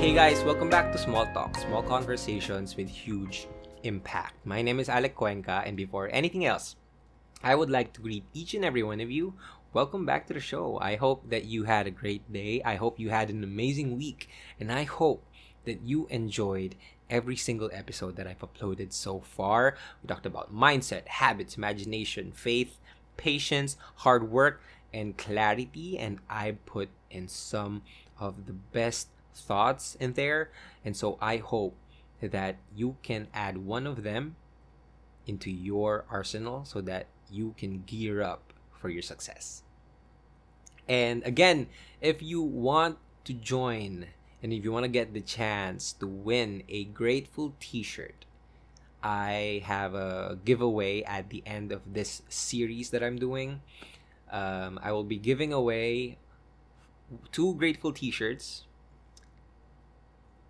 Hey guys, welcome back to Small Talk, small conversations with huge impact. My name is Alec Cuenca, and before anything else, I would like to greet each and every one of you. Welcome back to the show. I hope that you had a great day. I hope you had an amazing week, and I hope that you enjoyed every single episode that I've uploaded so far. We talked about mindset, habits, imagination, faith, patience, hard work, and clarity, and I put in some of the best thoughts in there. And so I hope that you can add one of them into your arsenal so that you can gear up for your success. And again, if you want to join and if you want to get the chance to win a Grateful t-shirt, I have a giveaway at the end of this series that I'm doing. I will be giving away 2 Grateful t-shirts,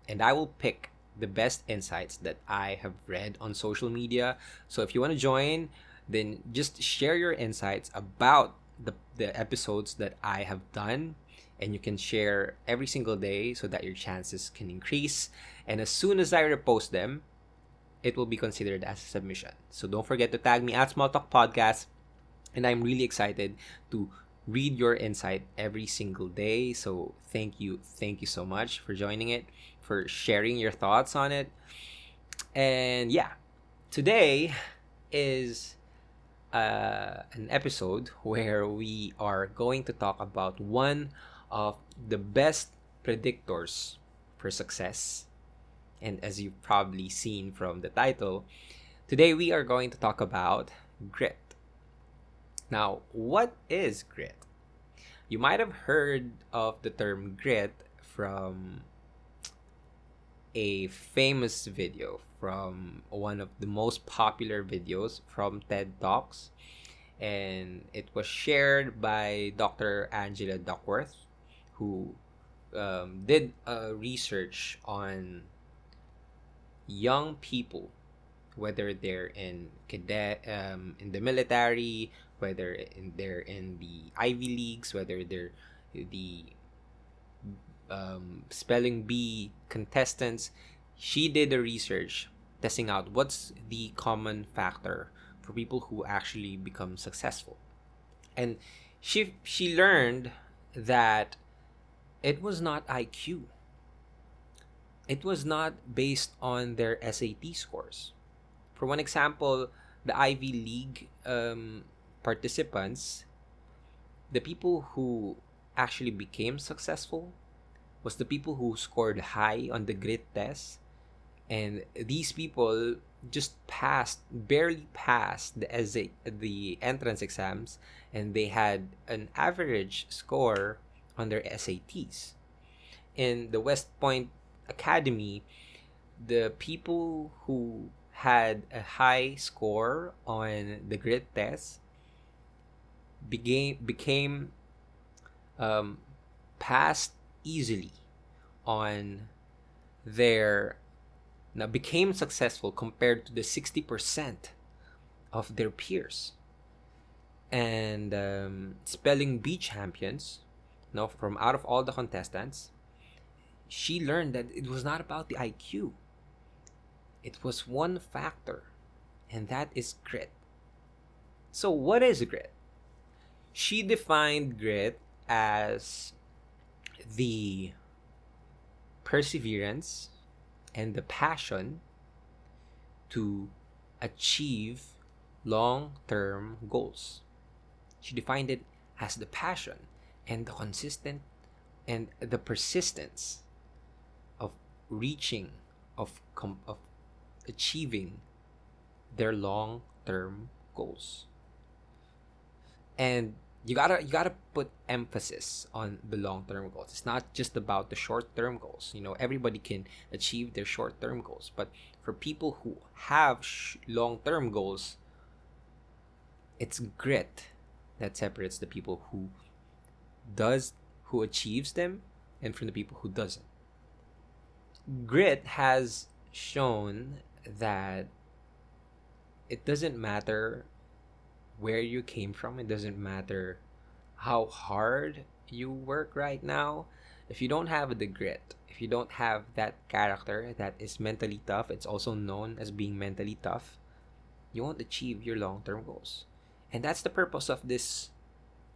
and I will pick the best insights that I have read on social media. So if you want to join, then just share your insights about the episodes that I have done, and you can share every single day so that your chances can increase. And as soon as I repost them, it will be considered as a submission. So don't forget to tag me at Small Talk Podcast, and I'm really excited to read your insight every single day. So thank you so much for joining it, for sharing your thoughts on it. And yeah, today is an episode where we are going to talk about one of the best predictors for success. And as you've probably seen from the title, today we are going to talk about grit. Now, what is grit? You might have heard of the term grit from a famous video, from one of the most popular videos from TED Talks, and it was shared by Dr. Angela Duckworth, who did a research on young people, whether they're in in the military, whether they're in the Ivy Leagues, whether they're the spelling bee contestants. She did a research testing out what's the common factor for people who actually become successful, and she learned that it was not IQ. It was not based on their SAT scores. For one example, the Ivy League participants, the people who actually became successful was the people who scored high on the grit test, and these people just barely passed the entrance exams, and they had an average score on their SATs. In the West Point Academy, the people who had a high score on the grit test became passed easily on their now became successful compared to the 60% of their peers. And spelling bee champions, from out of all the contestants, she learned that it was not about the IQ. It was one factor, and that is grit. So what is grit? She defined grit as the perseverance and the passion to achieve long-term goals. She defined it as the passion and the consistent and the persistence of reaching, of achieving their long-term goals. And you gotta put emphasis on the long-term goals. It's not just about the short-term goals. Everybody can achieve their short-term goals, but for people who have long-term goals, it's grit that separates the people who achieves them and from the people who doesn't. Grit has shown that it doesn't matter where you came from. It doesn't matter how hard you work right now. If you don't have the grit, if you don't have that character that is mentally tough, it's also known as being mentally tough, you won't achieve your long-term goals. And that's the purpose of this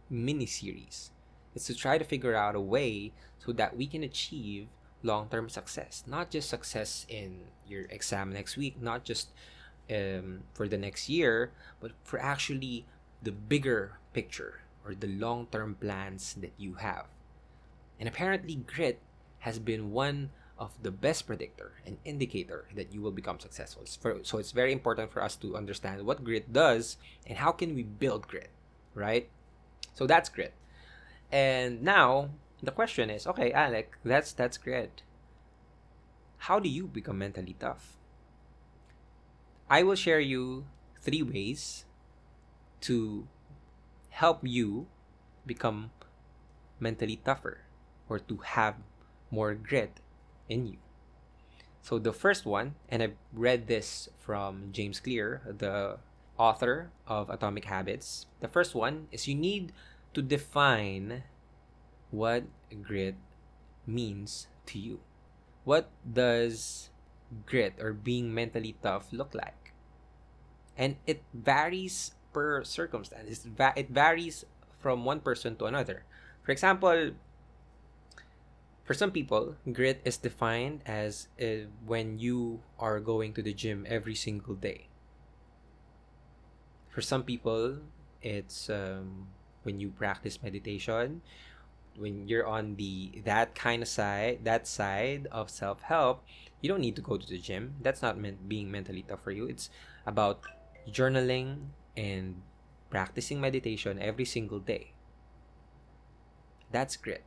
mini series. It's to try to figure out a way so that we can achieve long-term success. Not just success in your exam next week, not just for the next year, but for actually the bigger picture or the long-term plans that you have. And apparently, grit has been one of the best predictor and indicator that you will become successful. So it's very important for us to understand what grit does and how can we build grit, right? So that's grit. And now the question is, okay, Alec, that's grit. How do you become mentally tough? I will share you 3 ways to help you become mentally tougher or to have more grit in you. So the first one, and I've read this from James Clear, the author of Atomic Habits. The first one is you need to define what grit means to you. What does grit or being mentally tough look like? And it varies per circumstance. It varies from one person to another. For example, for some people, grit is defined as when you are going to the gym every single day. For some people, it's when you practice meditation, when you're on that side of self-help. You don't need to go to the gym. That's not being mentally tough for you. It's about journaling and practicing meditation every single day. That's grit.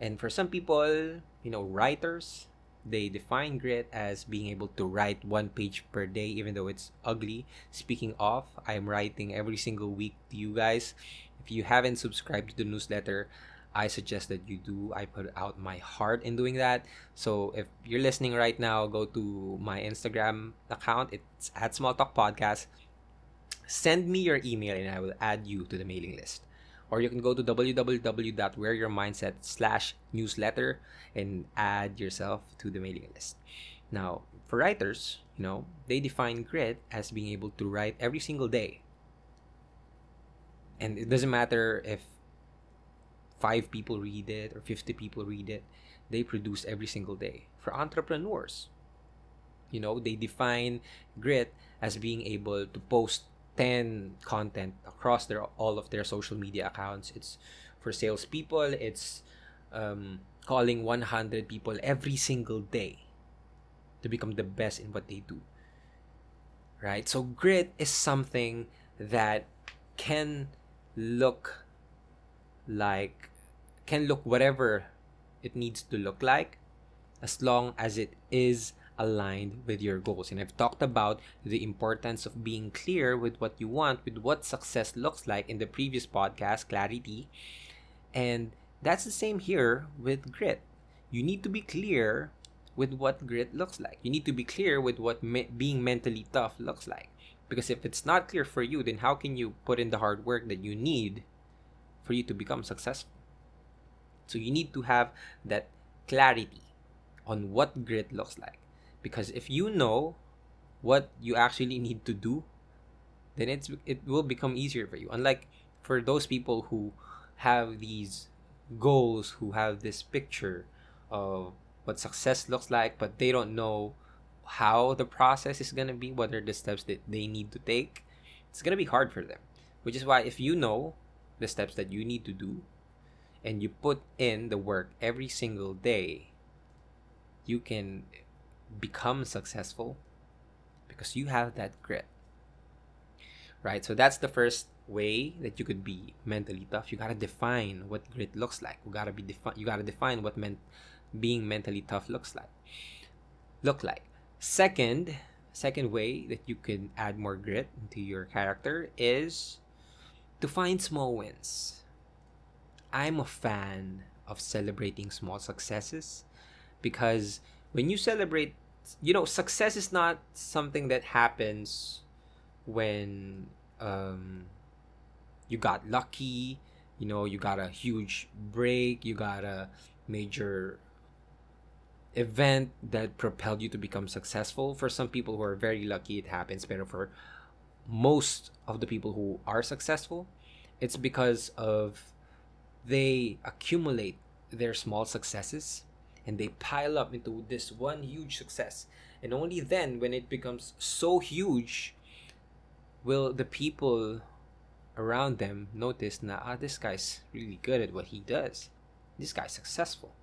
And for some people, writers, they define grit as being able to write 1 page per day, even though it's ugly. Speaking of, I'm writing every single week to you guys. If you haven't subscribed to the newsletter, I suggest that you do. I put out my heart in doing that. So if you're listening right now, go to my Instagram account. It's at Small Talk Podcast. Send me your email and I will add you to the mailing list. Or you can go to www.wearyourmindset/newsletter and add yourself to the mailing list. Now, for writers, they define grit as being able to write every single day. And it doesn't matter if 5 people read it or 50 people read it, they produce every single day. For entrepreneurs, they define grit as being able to post 10 content across all of their social media accounts. It's for salespeople, it's calling 100 people every single day to become the best in what they do. Right? So grit is something that can look whatever it needs to look like, as long as it is aligned with your goals. And I've talked about the importance of being clear with what you want, with what success looks like in the previous podcast, Clarity. And that's the same here with grit. You need to be clear with what grit looks like. You need to be clear with what being mentally tough looks like. Because if it's not clear for you, then how can you put in the hard work that you need for you to become successful? So you need to have that clarity on what grit looks like. Because if you know what you actually need to do, then it will become easier for you. Unlike for those people who have these goals, who have this picture of what success looks like, but they don't know how the process is going to be, what are the steps that they need to take, it's going to be hard for them. Which is why if you know the steps that you need to do and you put in the work every single day, you can become successful because you have that grit. Right? So that's the first way that you could be mentally tough. You gotta define what grit looks like. You gotta define what being mentally tough looks like. Second way that you can add more grit into your character is to find small wins. I'm a fan of celebrating small successes because when you celebrate, success is not something that happens when you got lucky, you got a huge break, you got a major event that propelled you to become successful. For some people who are very lucky, it happens. But for most of the people who are successful, it's because of they accumulate their small successes and they pile up into this one huge success. And only then, when it becomes so huge, will the people around them notice na this guy's really good at what he does. This guy's successful,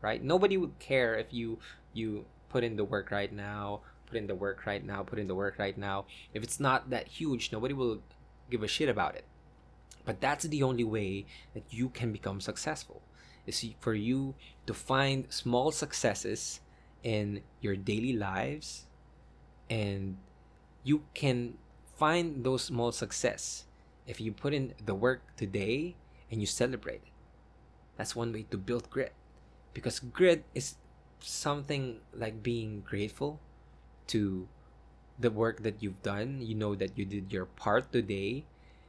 right? Nobody would care if you put in the work right now, put in the work right now, put in the work right now. If it's not that huge, nobody will give a shit about it. But that's the only way that you can become successful, is for you to find small successes in your daily lives, and you can find those small success if you put in the work today and you celebrate it. That's one way to build grit, because grit is something like being grateful to the work that you've done. You know that you did your part today,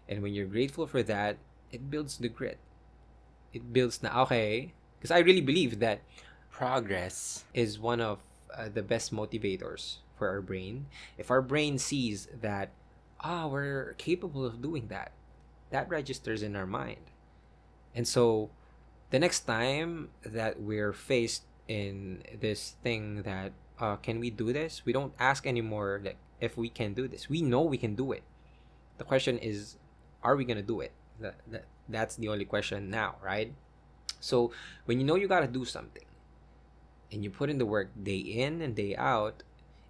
and when you're grateful for that, it builds the grit. It builds na okay, because I really believe that progress is one of the best motivators for our brain. If our brain sees that we're capable of doing that, that registers in our mind. And so the next time that we're faced in this thing that can we do this, we don't ask anymore like if we can do this. We know we can do it. The question is, are we gonna do it? That's the only question now, right? So when you know you gotta do something and you put in the work day in and day out,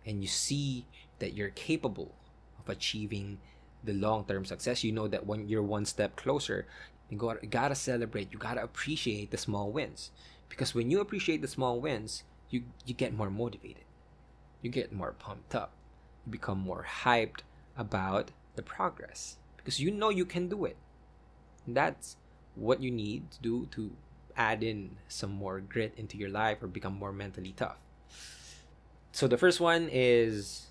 and you see that you're capable of achieving the long-term success, you know that when you're one step closer, you gotta celebrate. You gotta appreciate the small wins, because when you appreciate the small wins, you get more motivated, you get more pumped up, you become more hyped about the progress, because you know you can do it. And that's what you need to do to add in some more grit into your life or become more mentally tough. So the first one is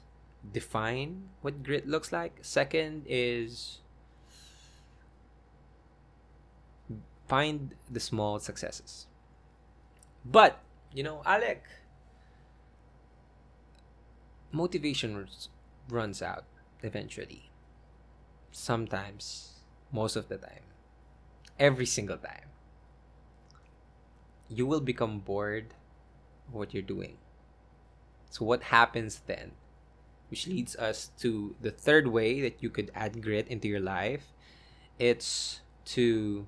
define what grit looks like. Second is find the small successes. But, Alec, motivation runs out eventually. Sometimes, most of the time, every single time. You will become bored of what you're doing. So what happens then? Which leads us to the third way that you could add grit into your life. It's to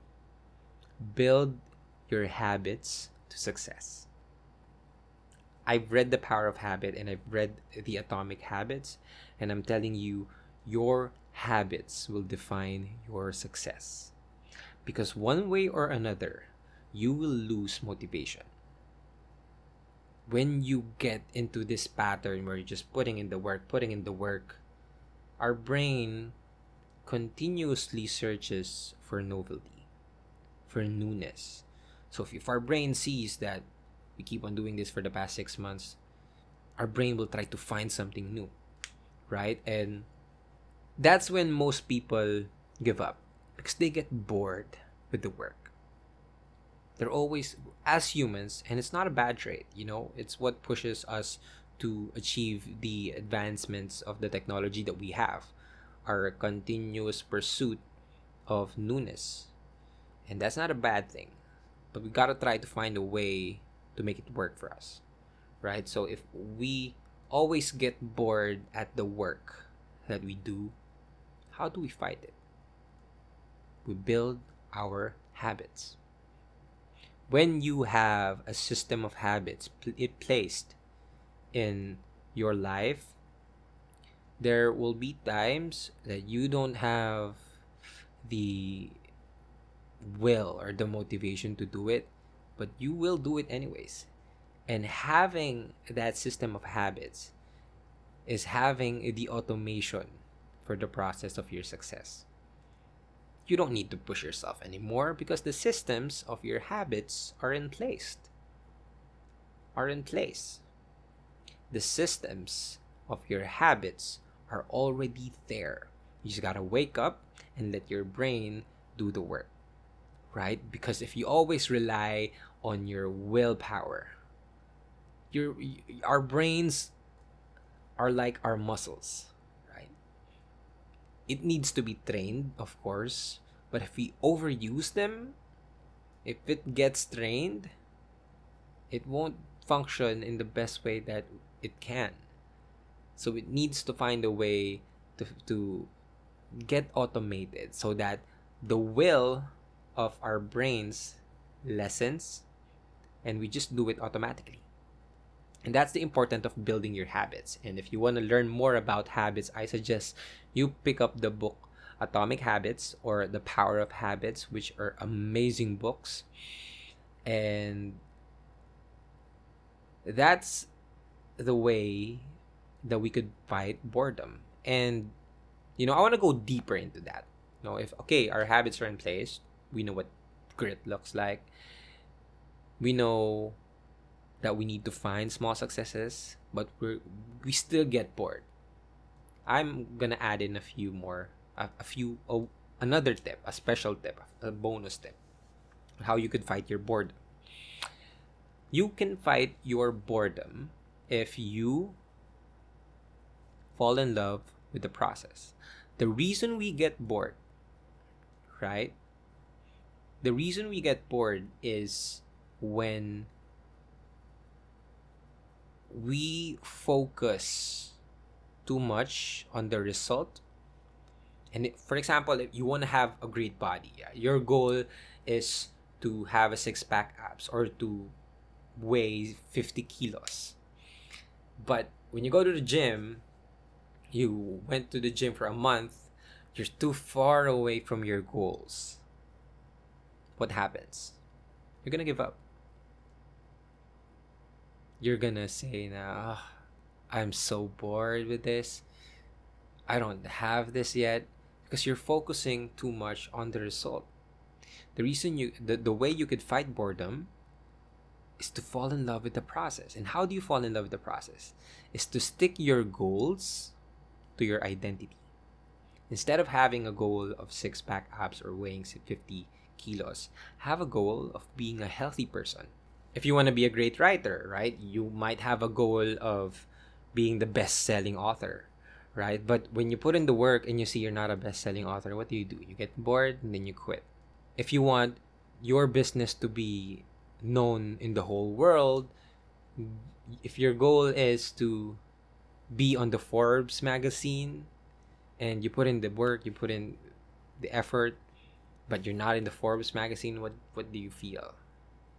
build your habits to success. I've read The Power of Habit and I've read The Atomic Habits, and I'm telling you, your habits will define your success. Because one way or another, you will lose motivation. When you get into this pattern where you're just putting in the work, our brain continuously searches for novelty, for newness. So if our brain sees that we keep on doing this for the past 6 months, our brain will try to find something new, right? And that's when most people give up, because they get bored with the work. They're always, as humans, and it's not a bad trait, it's what pushes us to achieve the advancements of the technology that we have, our continuous pursuit of newness. And that's not a bad thing, but we gotta try to find a way to make it work for us, right? So if we always get bored at the work that we do, how do we fight it? We build our habits. When you have a system of habits placed in your life, there will be times that you don't have the will or the motivation to do it, but you will do it anyways. And having that system of habits is having the automation for the process of your success. You don't need to push yourself anymore because the systems of your habits are in place. The systems of your habits are already there. You just gotta wake up and let your brain do the work, right? Because if you always rely on your willpower. Our brains are like our muscles, right? It needs to be trained, of course, but if we overuse them, if it gets trained, it won't function in the best way that it can. So it needs to find a way to get automated so that the will of our brains lessens and we just do it automatically. And that's the importance of building your habits. And if you want to learn more about habits, I suggest you pick up the book Atomic Habits or The Power of Habits, which are amazing books. And that's the way that we could fight boredom. And I want to go deeper into that. If our habits are in place, we know what grit looks like. We know that we need to find small successes, but we still get bored. I'm gonna add in another tip, a special tip, a bonus tip, how you could fight your boredom. You can fight your boredom if you fall in love with the process. The reason we get bored, right? The reason we get bored is when we focus too much on the result. And for example, if you want to have a great body, your goal is to have a six-pack abs or to weigh 50 kilos. But when you go to the gym, you went to the gym for a month, you're too far away from your goals. What happens? You're gonna give up. You're gonna say, nah, I'm so bored with this. I don't have this yet. Because you're focusing too much on the result. The reason the way you could fight boredom is to fall in love with the process. And how do you fall in love with the process? Is to stick your goals to your identity. Instead of having a goal of six-pack abs or weighing 50 kilos, have a goal of being a healthy person. If you want to be a great writer, right, you might have a goal of being the best-selling author, right? But when you put in the work and you see you're not a best-selling author, what do? You get bored and then you quit. If you want your business to be known in the whole world, if your goal is to be on the Forbes magazine and you put in the work, you put in the effort, but you're not in the Forbes magazine, what do you feel?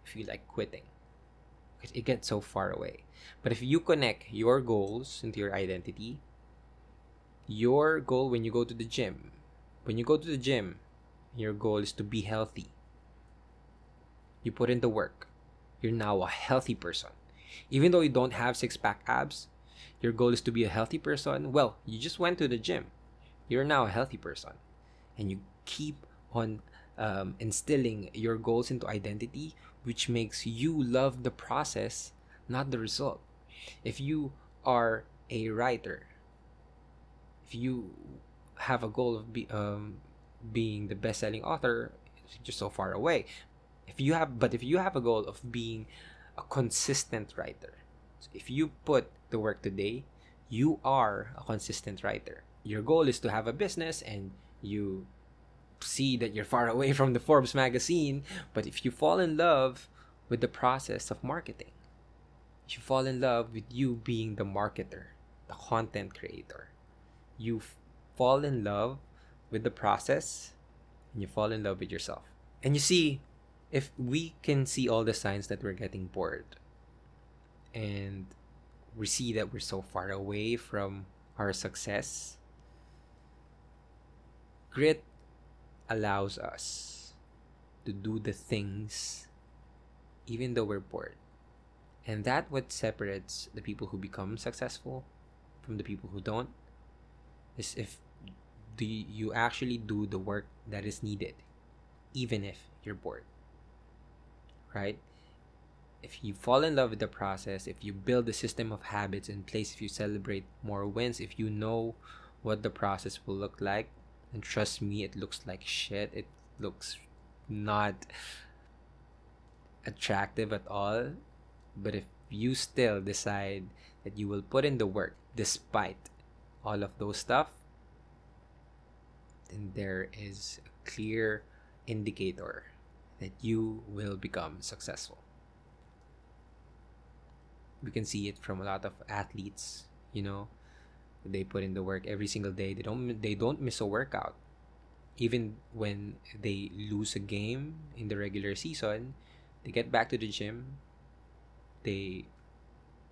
You feel like quitting because it gets so far away. But if you connect your goals into your identity, your goal when you go to the gym, your goal is to be healthy. You put in the work. You're now a healthy person. Even though you don't have six-pack abs, your goal is to be a healthy person. Well, you just went to the gym. You're now a healthy person. And you keep on instilling your goals into identity, which makes you love the process, not the result. If you are a writer, if you have a goal of being the best-selling author, it's just so far away. If you have a goal of being a consistent writer, so if you put the work today, you are a consistent writer. Your goal is to have a business, and you see that you're far away from the Forbes magazine. But if you fall in love with the process of marketing, if you fall in love with you being the marketer, the content creator, you fall in love with the process, and you fall in love with yourself. And you see, if we can see all the signs that we're getting bored, and we see that we're so far away from our success, grit allows us to do the things even though we're bored. And that what separates the people who become successful from the people who don't, is if you actually do the work that is needed, even if you're bored, right? If you fall in love with the process, if you build a system of habits in place, if you celebrate more wins, if you know what the process will look like, and trust me, it looks like shit. It looks not attractive at all, but if you still decide that you will put in the work despite all of those stuff, then there is a clear indicator that you will become successful. We can see it from a lot of athletes, they put in the work every single day. They don't miss a workout. Even when they lose a game in the regular season, they get back to the gym, they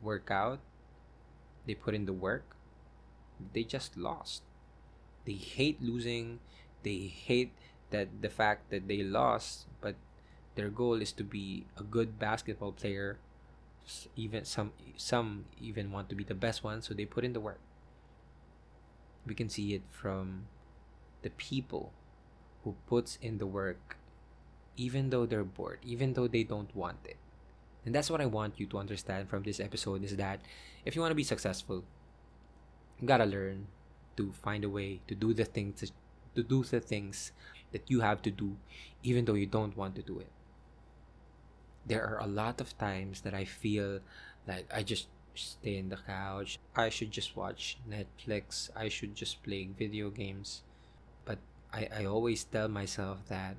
work out, they put in the work. They just lost. They hate losing. They hate that the fact that they lost, but their goal is to be a good basketball player. Even some even want to be the best one, so they put in the work. We can see it from the people who puts in the work even though they're bored, even though they don't want it. And that's what I want you to understand from this episode, is that if you want to be successful, you gotta learn to find a way to do the things that you have to do even though you don't want to do it. There are a lot of times that I feel like I just stay in the couch. I should just watch Netflix. I should just play video games. But I always tell myself that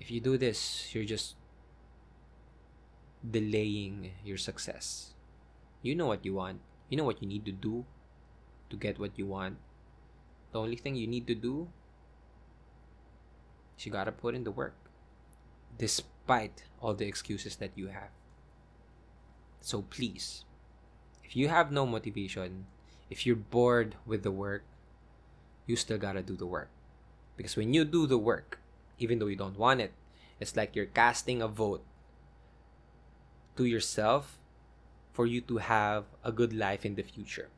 if you do this, you're just delaying your success. You know what you want. You know what you need to do to get what you want. The only thing you need to do is you gotta put in the work, despite all the excuses that you have. So please, if you have no motivation, if you're bored with the work, you still gotta do the work. Because when you do the work, even though you don't want it, it's like you're casting a vote to yourself for you to have a good life in the future.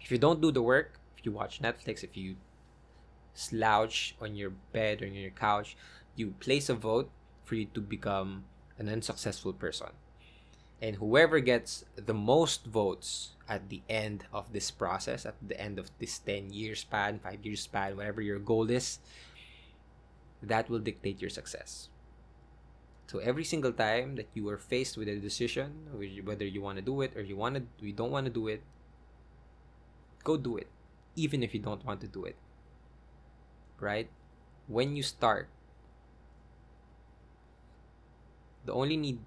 If you don't do the work, if you watch Netflix, if you slouch on your bed or on your couch, you place a vote for you to become an unsuccessful person. And whoever gets the most votes at the end of this process, at the end of this 10-year span, 5-year span, whatever your goal is, that will dictate your success. So every single time that you are faced with a decision, whether you want to do it or you don't want to do it, go do it, even if you don't want to do it. Right? When you start, the only need,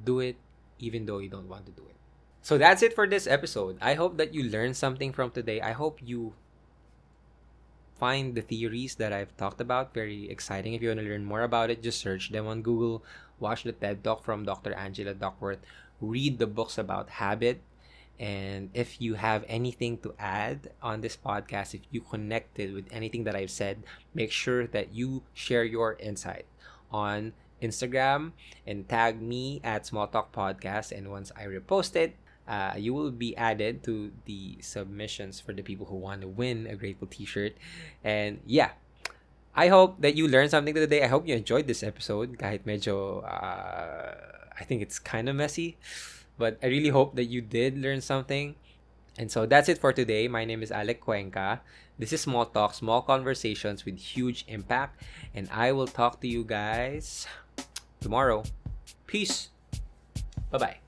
do it even though you don't want to do it. So that's it for this episode. I hope that you learned something from today. I hope you find the theories that I've talked about very exciting. If you want to learn more about it, just search them on Google. Watch the TED Talk from Dr. Angela Duckworth. Read the books about habit. And if you have anything to add on this podcast, if you connected with anything that I've said, make sure that you share your insight on Instagram and tag me at Small Talk Podcast. And once I repost it, you will be added to the submissions for the people who want to win a Grateful t-shirt. And yeah, I hope that you learned something today. I hope you enjoyed this episode. Kahit medyo, I think it's kind of messy. But I really hope that you did learn something. And so that's it for today. My name is Alec Cuenca. This is Small Talk, small conversations with huge impact. And I will talk to you guys tomorrow. Peace. Bye-bye.